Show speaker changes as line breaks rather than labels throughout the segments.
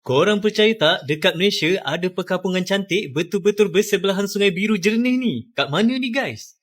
Korang percaya tak, dekat Malaysia ada perkampungan cantik betul-betul bersebelahan Sungai Biru jernih ni? Kat mana ni guys?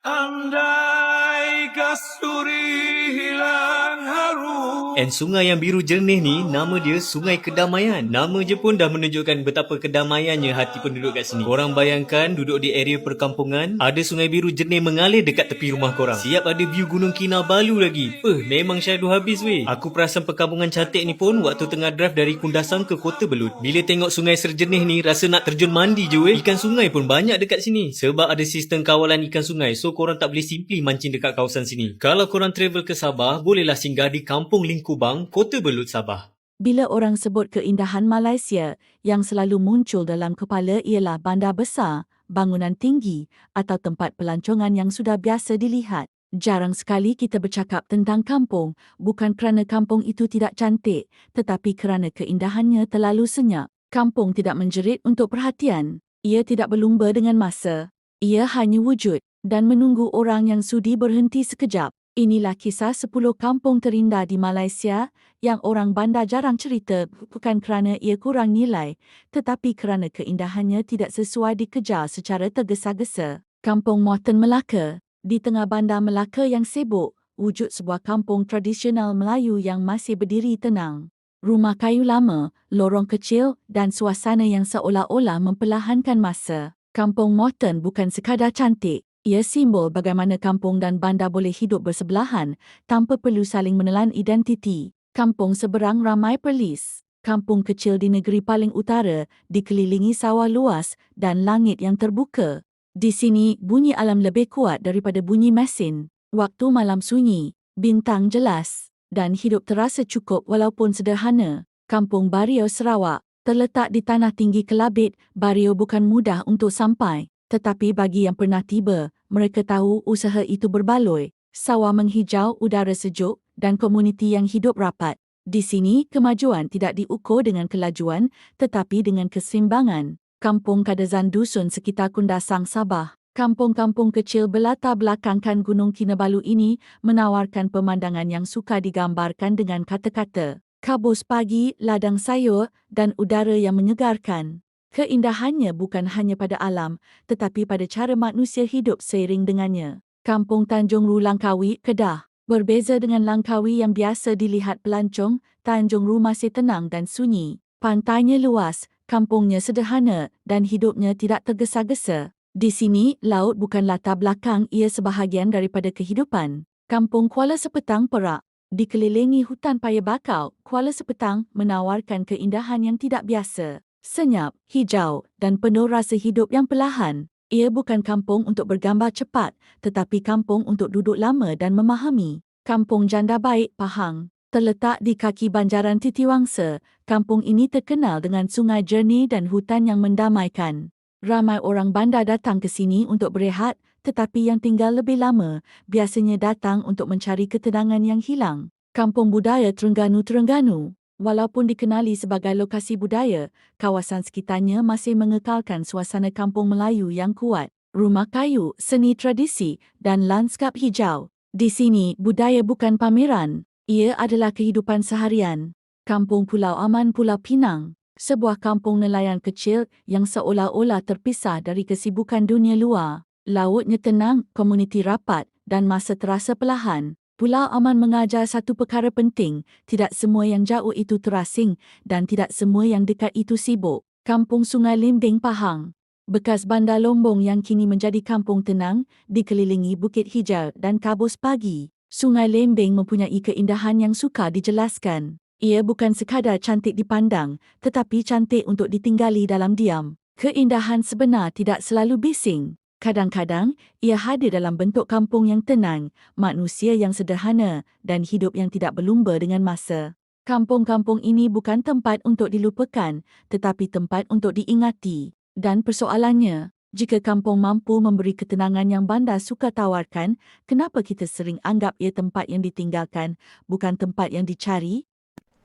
Andai kasturi hilang harum.
And sungai yang biru jernih ni, nama dia Sungai Kedamaian. Nama je pun dah menunjukkan betapa kedamaiannya hati penduduk kat sini. Korang bayangkan duduk di area perkampungan, ada sungai biru jernih mengalir dekat tepi rumah korang. Siap ada view Gunung Kinabalu lagi. Memang syahdu habis weh. Aku perasan perkampungan cantik ni pun waktu tengah drive dari Kundasang ke Kota Belud. Bila tengok sungai serjernih ni, rasa nak terjun mandi je weh. Ikan sungai pun banyak dekat sini. Sebab ada sistem kawalan ikan sungai, so korang tak boleh simply mancing dekat kawasan sini. Kalau korang travel ke Sabah, bolehlah singgah di Kampung Lingkubang, Kota Belud, Sabah.
Bila orang sebut keindahan Malaysia, yang selalu muncul dalam kepala ialah bandar besar, bangunan tinggi atau tempat pelancongan yang sudah biasa dilihat. Jarang sekali kita bercakap tentang kampung, bukan kerana kampung itu tidak cantik, tetapi kerana keindahannya terlalu senyap. Kampung tidak menjerit untuk perhatian. Ia tidak berlumba dengan masa. Ia hanya wujud dan menunggu orang yang sudi berhenti sekejap. Inilah kisah 10 kampung terindah di Malaysia yang orang bandar jarang cerita, bukan kerana ia kurang nilai, tetapi kerana keindahannya tidak sesuai dikejar secara tergesa-gesa. Kampung Morton Melaka. Di tengah bandar Melaka yang sibuk, wujud sebuah kampung tradisional Melayu yang masih berdiri tenang. Rumah kayu lama, lorong kecil dan suasana yang seolah-olah memperlahankan masa. Kampung Morton bukan sekadar cantik. Ia simbol bagaimana kampung dan bandar boleh hidup bersebelahan tanpa perlu saling menelan identiti. Kampung seberang ramai perlis. Kampung kecil di negeri paling utara dikelilingi sawah luas dan langit yang terbuka. Di sini, bunyi alam lebih kuat daripada bunyi mesin. Waktu malam sunyi, bintang jelas dan hidup terasa cukup walaupun sederhana. Kampung Bario, Sarawak. Terletak di tanah tinggi Kelabit, Bario bukan mudah untuk sampai. Tetapi bagi yang pernah tiba, mereka tahu usaha itu berbaloi. Sawah menghijau, udara sejuk dan komuniti yang hidup rapat. Di sini, kemajuan tidak diukur dengan kelajuan tetapi dengan keseimbangan. Kampung Kadazan Dusun sekitar Kundasang, Sabah. Kampung-kampung kecil berlatar belakangkan Gunung Kinabalu ini menawarkan pemandangan yang suka digambarkan dengan kata-kata. Kabus pagi, ladang sayur dan udara yang menyegarkan. Keindahannya bukan hanya pada alam, tetapi pada cara manusia hidup seiring dengannya. Kampung Tanjung Ru, Langkawi, Kedah. Berbeza dengan Langkawi yang biasa dilihat pelancong, Tanjung Ru masih tenang dan sunyi. Pantainya luas, kampungnya sederhana dan hidupnya tidak tergesa-gesa. Di sini, laut bukan latar belakang, ia sebahagian daripada kehidupan. Kampung Kuala Sepetang, Perak. Dikelilingi hutan paya bakau, Kuala Sepetang menawarkan keindahan yang tidak biasa. Senyap, hijau dan penuh rasa hidup yang perlahan. Ia bukan kampung untuk bergambar cepat, tetapi kampung untuk duduk lama dan memahami. Kampung Janda Baik, Pahang. Terletak di kaki Banjaran Titiwangsa, kampung ini terkenal dengan sungai jernih dan hutan yang mendamaikan. Ramai orang bandar datang ke sini untuk berehat, tetapi yang tinggal lebih lama biasanya datang untuk mencari ketenangan yang hilang. Kampung Budaya Terengganu. Walaupun dikenali sebagai lokasi budaya, kawasan sekitarnya masih mengekalkan suasana kampung Melayu yang kuat. Rumah kayu, seni tradisi dan lanskap hijau. Di sini, budaya bukan pameran. Ia adalah kehidupan seharian. Kampung Pulau Aman, Pulau Pinang. Sebuah kampung nelayan kecil yang seolah-olah terpisah dari kesibukan dunia luar. Lautnya tenang, komuniti rapat dan masa terasa perlahan. Pulau Aman mengajar satu perkara penting, tidak semua yang jauh itu terasing dan tidak semua yang dekat itu sibuk. Kampung Sungai Lembing, Pahang. Bekas bandar Lombong yang kini menjadi kampung tenang, dikelilingi bukit hijau dan kabus pagi. Sungai Lembing mempunyai keindahan yang sukar dijelaskan. Ia bukan sekadar cantik dipandang, tetapi cantik untuk ditinggali dalam diam. Keindahan sebenar tidak selalu bising. Kadang-kadang, ia hadir dalam bentuk kampung yang tenang, manusia yang sederhana dan hidup yang tidak berlumba dengan masa. Kampung-kampung ini bukan tempat untuk dilupakan, tetapi tempat untuk diingati. Dan persoalannya, jika kampung mampu memberi ketenangan yang bandar suka tawarkan, kenapa kita sering anggap ia tempat yang ditinggalkan, bukan tempat yang dicari?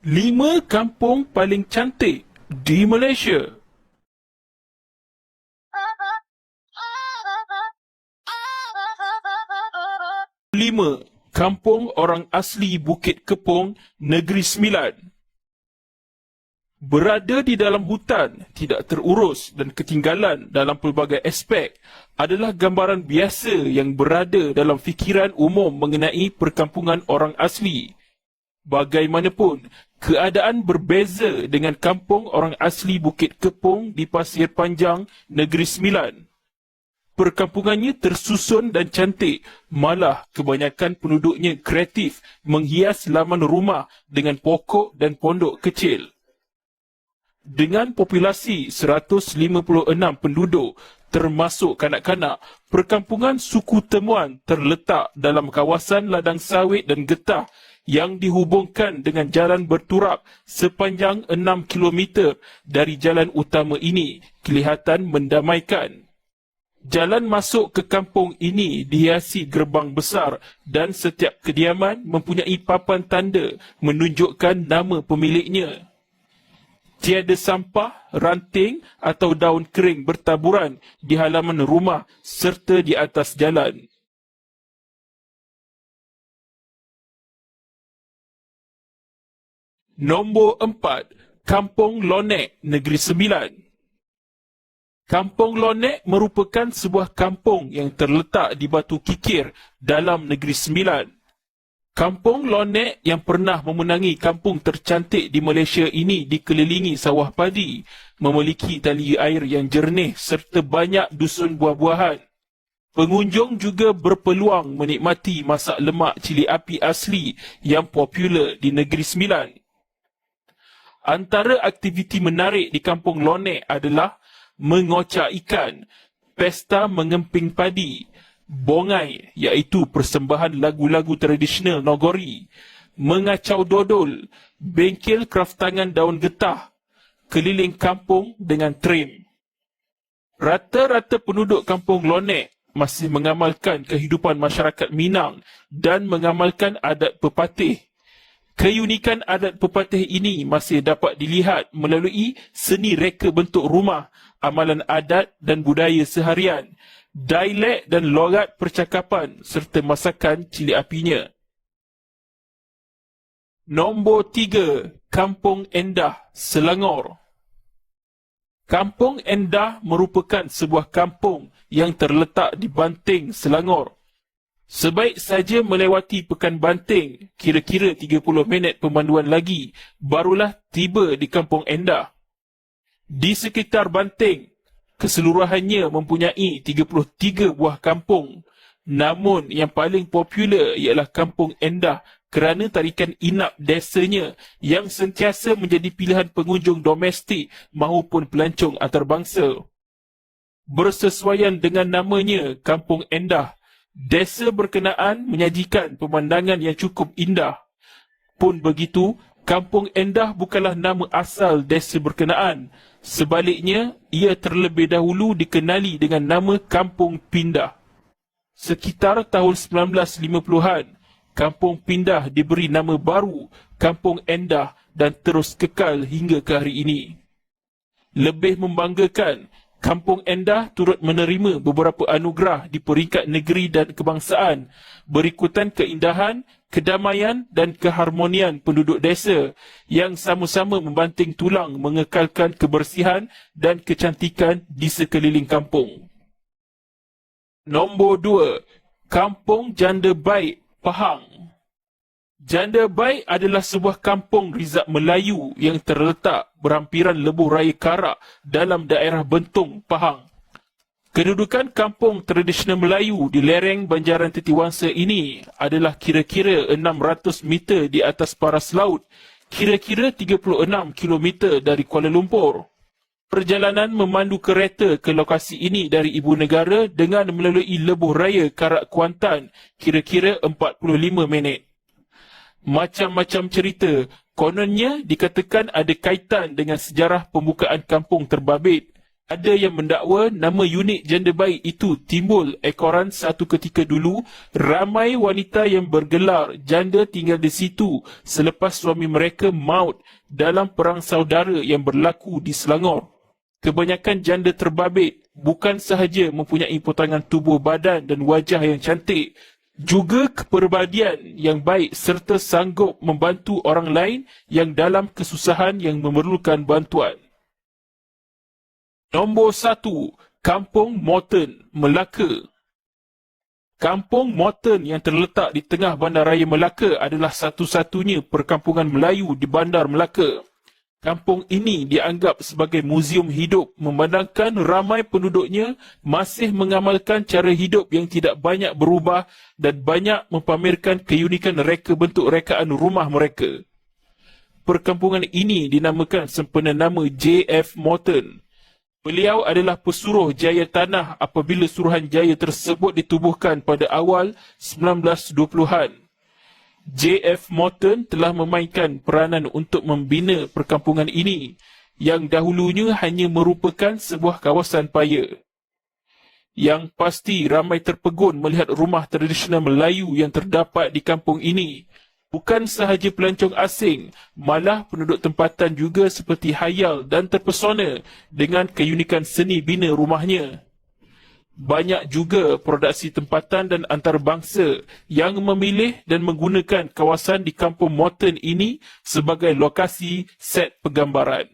5 kampung paling cantik di Malaysia. Lima, kampung orang asli Bukit Kepong, Negeri Sembilan. Berada di dalam hutan, tidak terurus dan ketinggalan dalam pelbagai aspek adalah gambaran biasa yang berada dalam fikiran umum mengenai perkampungan orang asli. Bagaimanapun, keadaan berbeza dengan kampung orang asli Bukit Kepong di Pasir Panjang, Negeri Sembilan. Perkampungannya tersusun dan cantik, malah kebanyakan penduduknya kreatif menghias laman rumah dengan pokok dan pondok kecil. Dengan populasi 156 penduduk, termasuk kanak-kanak, perkampungan suku Temuan terletak dalam kawasan ladang sawit dan getah yang dihubungkan dengan jalan berturap sepanjang 6 km dari jalan utama ini kelihatan mendamaikan. Jalan masuk ke kampung ini dihiasi gerbang besar dan setiap kediaman mempunyai papan tanda menunjukkan nama pemiliknya. Tiada sampah, ranting atau daun kering bertaburan di halaman rumah serta di atas jalan. Nombor 4. Kampung Lonek, Negeri Sembilan. Kampung Lonek merupakan sebuah kampung yang terletak di Batu Kikir dalam Negeri Sembilan. Kampung Lonek yang pernah memenangi kampung tercantik di Malaysia ini dikelilingi sawah padi, memiliki tali air yang jernih serta banyak dusun buah-buahan. Pengunjung juga berpeluang menikmati masak lemak cili api asli yang popular di Negeri Sembilan. Antara aktiviti menarik di Kampung Lonek adalah mengocak ikan, pesta mengemping padi, bongai iaitu persembahan lagu-lagu tradisional Nogori, mengacau dodol, bengkel kraftangan daun getah, keliling kampung dengan tram. Rata-rata penduduk Kampung Lonek masih mengamalkan kehidupan masyarakat Minang dan mengamalkan adat pepatih. Keunikan adat pepatih ini masih dapat dilihat melalui seni reka bentuk rumah, amalan adat dan budaya seharian, dialek dan logat percakapan serta masakan cili apinya. Nombor 3. Kampung Endah, Selangor. Kampung Endah merupakan sebuah kampung yang terletak di Banting, Selangor. Sebaik saja melewati Pekan Banting, kira-kira 30 minit pemanduan lagi, barulah tiba di Kampung Endah. Di sekitar Banting, keseluruhannya mempunyai 33 buah kampung. Namun yang paling popular ialah Kampung Endah kerana tarikan inap desanya yang sentiasa menjadi pilihan pengunjung domestik maupun pelancong antarabangsa. Bersesuaian dengan namanya, Kampung Endah, desa berkenaan menyajikan pemandangan yang cukup indah. Pun begitu, Kampung Endah bukanlah nama asal desa berkenaan. Sebaliknya, ia terlebih dahulu dikenali dengan nama Kampung Pindah. Sekitar tahun 1950-an, Kampung Pindah diberi nama baru Kampung Endah dan terus kekal hingga ke hari ini. Lebih membanggakan, Kampung Endah turut menerima beberapa anugerah di peringkat negeri dan kebangsaan berikutan keindahan, kedamaian dan keharmonian penduduk desa yang sama-sama membanting tulang mengekalkan kebersihan dan kecantikan di sekeliling kampung. Nombor 2. Kampung Janda Baik, Pahang. Janda Baik adalah sebuah kampung rizab Melayu yang terletak berhampiran lebuh raya Karak dalam daerah Bentung, Pahang. Kedudukan kampung tradisional Melayu di lereng Banjaran Titiwangsa ini adalah kira-kira 600 meter di atas paras laut, kira-kira 36 km dari Kuala Lumpur. Perjalanan memandu kereta ke lokasi ini dari ibu negara dengan melalui lebuh raya Karak Kuantan, kira-kira 45 minit. Macam-macam cerita, kononnya dikatakan ada kaitan dengan sejarah pembukaan kampung terbabit. Ada yang mendakwa nama unit Janda Baik itu timbul ekoran satu ketika dulu ramai wanita yang bergelar janda tinggal di situ selepas suami mereka maut dalam perang saudara yang berlaku di Selangor. Kebanyakan janda terbabit bukan sahaja mempunyai potongan tubuh badan dan wajah yang cantik, juga kepribadian yang baik serta sanggup membantu orang lain yang dalam kesusahan yang memerlukan bantuan. Nombor 1. Kampung Moreton, Melaka. Kampung Moreton yang terletak di tengah Bandaraya Melaka adalah satu-satunya perkampungan Melayu di Bandar Melaka. Kampung ini dianggap sebagai muzium hidup memandangkan ramai penduduknya masih mengamalkan cara hidup yang tidak banyak berubah dan banyak mempamerkan keunikan reka bentuk rekaan rumah mereka. Perkampungan ini dinamakan sempena nama J.F. Moreton. Beliau adalah pesuruh jaya tanah apabila Suruhanjaya tersebut ditubuhkan pada awal 1920-an. J.F. Moreton telah memainkan peranan untuk membina perkampungan ini yang dahulunya hanya merupakan sebuah kawasan paya. Yang pasti ramai terpegun melihat rumah tradisional Melayu yang terdapat di kampung ini. Bukan sahaja pelancong asing, malah penduduk tempatan juga seperti hayal dan terpesona dengan keunikan seni bina rumahnya. Banyak juga produksi tempatan dan antarabangsa yang memilih dan menggunakan kawasan di kampung Moreton ini sebagai lokasi set penggambaran.